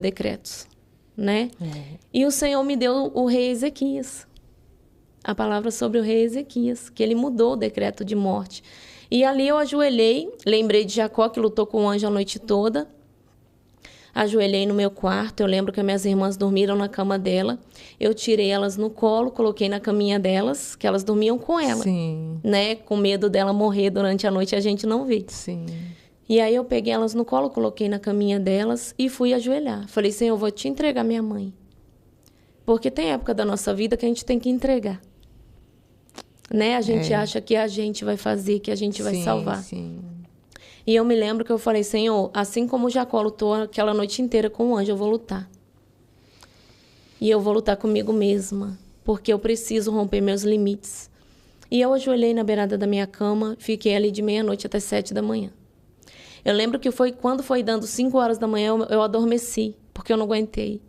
decretos, né? E o Senhor me deu o rei Ezequias. A palavra sobre o rei Ezequias, que ele mudou o decreto de morte. E ali eu ajoelhei, lembrei de Jacó, que lutou com o anjo a noite toda. Ajoelhei no meu quarto, eu lembro que as minhas irmãs dormiram na cama dela. Eu tirei elas no colo, coloquei na caminha delas, que elas dormiam com ela. Sim. Né? Com medo dela morrer durante a noite e a gente não vê. Sim. E aí eu peguei elas no colo, coloquei na caminha delas e fui ajoelhar. Falei, Senhor, eu vou te entregar minha mãe. Porque tem época da nossa vida que a gente tem que entregar. Né? A gente acha que a gente vai fazer, que a gente vai salvar. Sim. E eu me lembro que eu falei, Senhor, assim como Jacó lutou aquela noite inteira com o anjo, eu vou lutar. E eu vou lutar comigo mesma, porque eu preciso romper meus limites. E eu ajoelhei na beirada da minha cama, fiquei ali de meia-noite até 7 da manhã. Eu lembro que quando foi dando 5 horas da manhã, eu adormeci, porque eu não aguentei.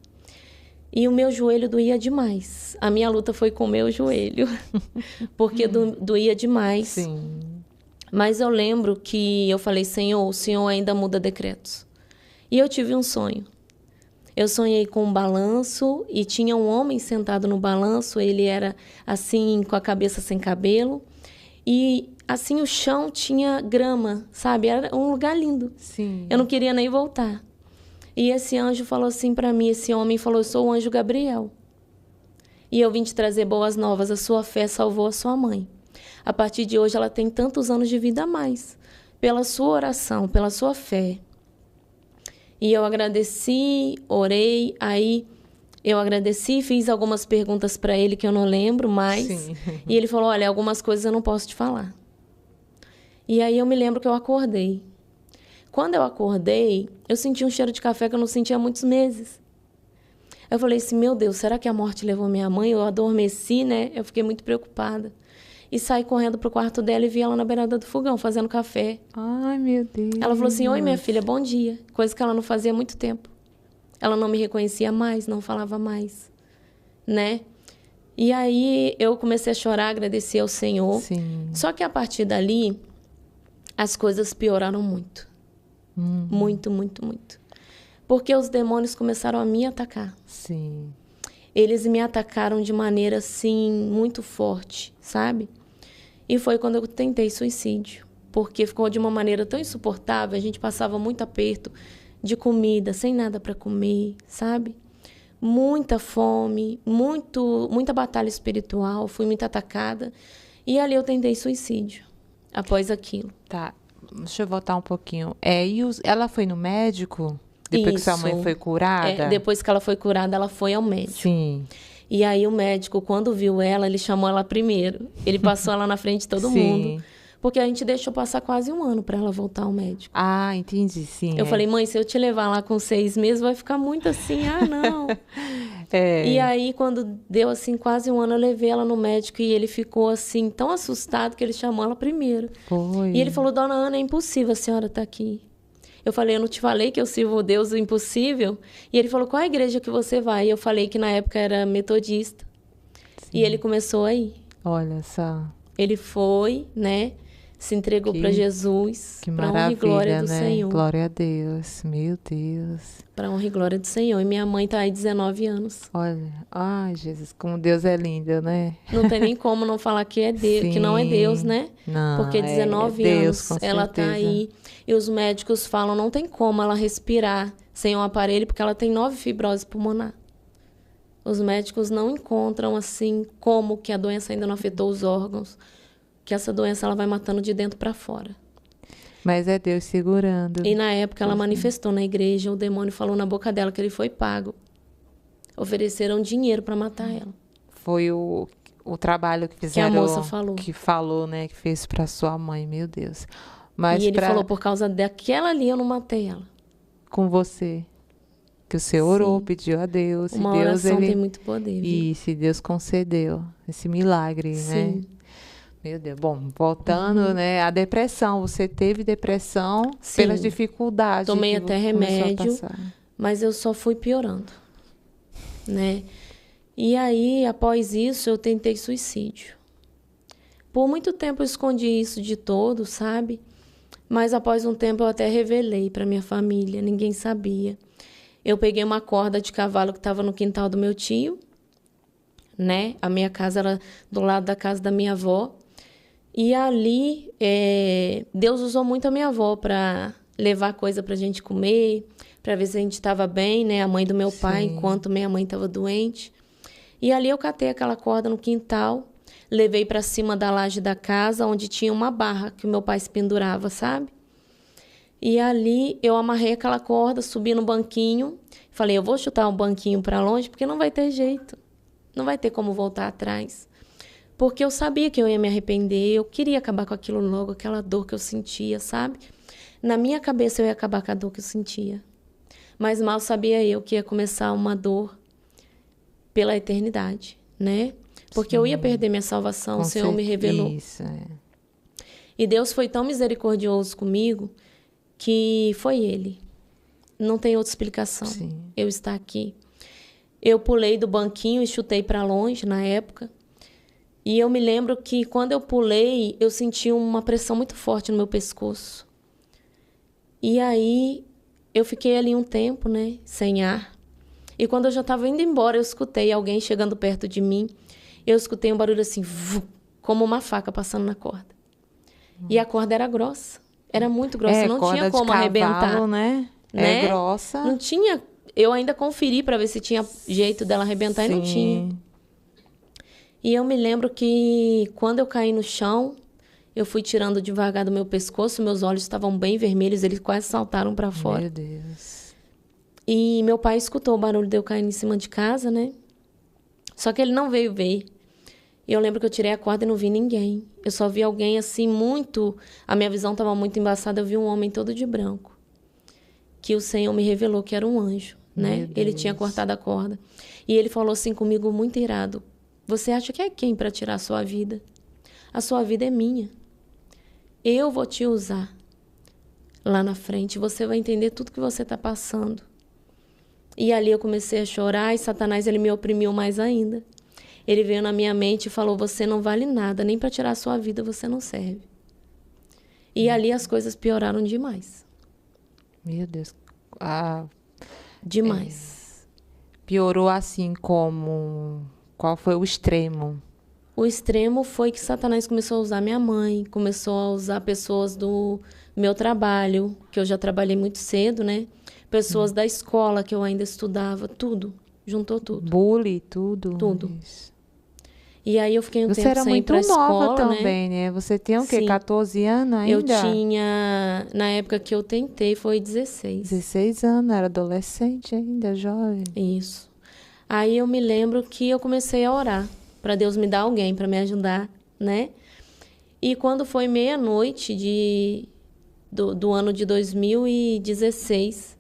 E o meu joelho doía demais. A minha luta foi com o meu joelho, porque doía demais. Sim. Mas eu lembro que eu falei, Senhor, o Senhor ainda muda decretos. E eu tive um sonho. Eu sonhei com um balanço e tinha um homem sentado no balanço. Ele era assim, com a cabeça sem cabelo. E assim, o chão tinha grama, sabe? Era um lugar lindo. Sim. Eu não queria nem voltar. E esse anjo falou assim para mim, esse homem falou, eu sou o anjo Gabriel. E eu vim te trazer boas novas, a sua fé salvou a sua mãe. A partir de hoje, ela tem tantos anos de vida a mais. Pela sua oração, pela sua fé. E eu agradeci, orei, aí eu agradeci, fiz algumas perguntas para ele que eu não lembro mais. Sim. E ele falou, olha, algumas coisas eu não posso te falar. E aí eu me lembro que eu acordei. Quando eu acordei, eu senti um cheiro de café que eu não sentia há muitos meses. Eu falei assim, meu Deus, será que a morte levou minha mãe? Eu adormeci, né? Eu fiquei muito preocupada. E saí correndo pro quarto dela e vi ela na beirada do fogão, fazendo café. Ai, meu Deus. Ela falou assim, oi, minha filha, bom dia. Coisa que ela não fazia há muito tempo. Ela não me reconhecia mais, não falava mais, né? E aí eu comecei a chorar, agradecer ao Senhor. Sim. Só que a partir dali, as coisas pioraram muito. Muito, muito, muito. Porque os demônios começaram a me atacar. Sim. Eles me atacaram de maneira, assim, muito forte, sabe? E foi quando eu tentei suicídio. Porque ficou de uma maneira tão insuportável, a gente passava muito aperto de comida, sem nada para comer, sabe? Muita fome, muita batalha espiritual, fui muito atacada. E ali eu tentei suicídio, após aquilo. Tá, deixa eu voltar um pouquinho. Ela foi no médico? Depois que sua mãe foi curada? Depois que ela foi curada, ela foi ao médico. Sim. E aí o médico, quando viu ela, ele chamou ela primeiro. Ele passou ela na frente de todo mundo. Porque a gente deixou passar quase 1 ano para ela voltar ao médico. Ah, entendi, sim. Eu falei, mãe, se eu te levar lá com 6 meses, vai ficar muito assim, não. E aí, quando deu assim quase 1 ano, eu levei ela no médico e ele ficou assim, tão assustado que ele chamou ela primeiro. Foi. E ele falou, dona Ana, é impossível a senhora estar aqui. Eu falei, eu não te falei que eu sirvo o Deus do impossível? E ele falou, qual a igreja que você vai? E eu falei que na época era metodista. Sim. E ele começou a ir. Olha só. Ele foi, né? Se entregou para Jesus. Que pra maravilha, honra e glória do né? Senhor. Glória a Deus. Meu Deus. Para honra e glória do Senhor. E minha mãe tá aí 19 anos. Olha, ai, Jesus, como Deus é lindo, né? Não tem nem como não falar que é Deus, que não é Deus, né? Não, porque 19 Deus, anos ela tá aí. E os médicos falam, não tem como ela respirar sem um aparelho, porque ela tem 9 fibrose pulmonar. Os médicos não encontram, assim, como que a doença ainda não afetou os órgãos. Que essa doença ela vai matando de dentro para fora. Mas é Deus segurando. E na época ela manifestou na igreja, o demônio falou na boca dela que ele foi pago. Ofereceram dinheiro para matar ela. Foi o trabalho que fizeram. Que a moça falou. Que falou, né? Que fez para sua mãe, meu Deus. Mas e ele falou, por causa daquela ali eu não matei ela. Com você. Que o senhor orou, pediu a Deus. Uma Deus, oração tem muito poder. E se Deus concedeu esse milagre, né? Meu Deus. Bom, voltando, né? A depressão. Você teve depressão pelas dificuldades. Tomei até remédio, mas eu só fui piorando, né? E aí, após isso, eu tentei suicídio. Por muito tempo eu escondi isso de todo, sabe? Mas após um tempo eu até revelei para minha família, ninguém sabia. Eu peguei uma corda de cavalo que estava no quintal do meu tio, né? A minha casa era do lado da casa da minha avó. E ali, Deus usou muito a minha avó para levar coisa para a gente comer, para ver se a gente estava bem, né? A mãe do meu pai, enquanto minha mãe estava doente. E ali eu catei aquela corda no quintal, levei para cima da laje da casa, onde tinha uma barra que o meu pai se pendurava, sabe? E ali eu amarrei aquela corda, subi no banquinho, falei, eu vou chutar o banquinho para longe, porque não vai ter jeito, não vai ter como voltar atrás. Porque eu sabia que eu ia me arrepender, eu queria acabar com aquilo logo, aquela dor que eu sentia, sabe? Na minha cabeça eu ia acabar com a dor que eu sentia. Mas mal sabia eu que ia começar uma dor pela eternidade, né? Porque eu ia perder minha salvação, o Senhor me revelou. Isso, E Deus foi tão misericordioso comigo que foi Ele. Não tem outra explicação. Eu estar aqui. Eu pulei do banquinho e chutei para longe na época. E eu me lembro que quando eu pulei, eu senti uma pressão muito forte no meu pescoço. E aí eu fiquei ali um tempo, né, sem ar. E quando eu já estava indo embora, eu escutei alguém chegando perto de mim. Eu escutei um barulho assim, como uma faca passando na corda. E a corda era grossa. Era muito grossa, não tinha como arrebentar. Né? Né? É grossa. Não tinha. Eu ainda conferi para ver se tinha jeito dela arrebentar e não tinha. E eu me lembro que quando eu caí no chão, eu fui tirando devagar do meu pescoço, meus olhos estavam bem vermelhos, eles quase saltaram para fora. Meu Deus. E meu pai escutou o barulho de eu caindo em cima de casa, né? Só que ele não veio ver. E eu lembro que eu tirei a corda e não vi ninguém. Eu só vi alguém assim muito... A minha visão estava muito embaçada, eu vi um homem todo de branco. Que o Senhor me revelou que era um anjo, né? Ele tinha cortado a corda. E ele falou assim comigo, muito irado. Você acha que é quem para tirar a sua vida? A sua vida é minha. Eu vou te usar. Lá na frente, você vai entender tudo que você está passando. E ali eu comecei a chorar e Satanás, ele me oprimiu mais ainda. Ele veio na minha mente e falou, você não vale nada, nem para tirar a sua vida você não serve. E ali as coisas pioraram demais. Meu Deus. Demais. Piorou assim como... Qual foi o extremo? O extremo foi que Satanás começou a usar minha mãe, começou a usar pessoas do meu trabalho, que eu já trabalhei muito cedo, né? Pessoas da escola que eu ainda estudava, tudo. Juntou tudo. Bullying, tudo? Tudo. Isso. E aí eu fiquei um tempo sem ir pra escola, Você era muito nova também, né? Você tinha o quê? Sim. 14 anos ainda? Eu tinha... Na época que eu tentei, foi 16. 16 anos, era adolescente ainda, jovem. Isso. Aí eu me lembro que eu comecei a orar para Deus me dar alguém para me ajudar, né? E quando foi meia-noite do ano de 2016,